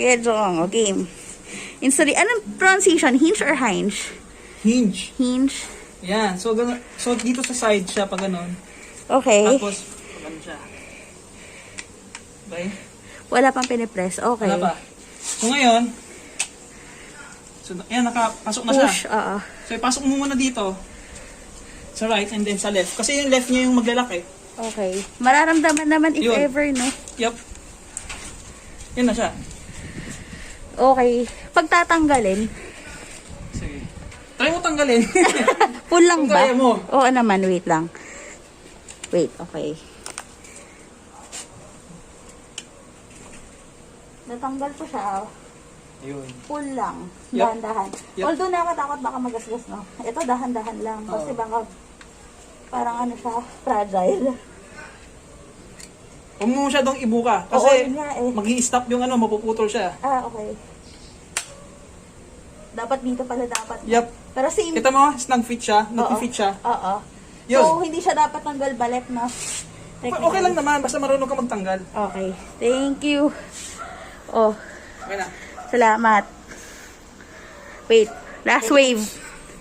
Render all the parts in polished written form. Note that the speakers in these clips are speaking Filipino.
Kuya Jong, o game. Instantly, anong pronunciation? Hinge or Hinge? Hinge. Hinge. Yan. So, so dito sa side siya pag ganun. Okay. Tapos, pag siya. Okay? Wala pang pinipress. Okay. Wala pa. So ngayon, so ayan, nakapasok na siya. Push, oo. So ipasok mo muna dito. Sa right and then sa left. Kasi yung left niya yung maglalaki. Okay. Mararamdaman naman if Yun. ever, no? Yup. Yan na siya. Okay. Pagtatanggalin, Sige. Try mo tanggalin. full lang Kung ba? kaya mo. Oo naman, wait lang. Wait, okay. Natanggal ko siya. Ayun. Full lang. Yup. Dahan-dahan. Yup. Although nakatakot baka magasgas, no? Ito, dahan-dahan lang. Kasi baka parang ano siya, fragile. Huwag mo masyadong ibuka. Oo, Kasi yun nga eh. mag-i-stop yung ano, mapuputol siya. Ah, okay. Dapat dito pala dapat. Yup. Pero same. Kita mo, snug fit siya. Oo. Nag-fit siya. Oo. Yun. So, hindi siya dapat tanggal balik, no? Okay lang naman, basta marunong ka magtanggal. Okay. Thank you. Oh, Okay na. salamat. Wait, last wave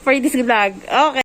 for this vlog. Okay.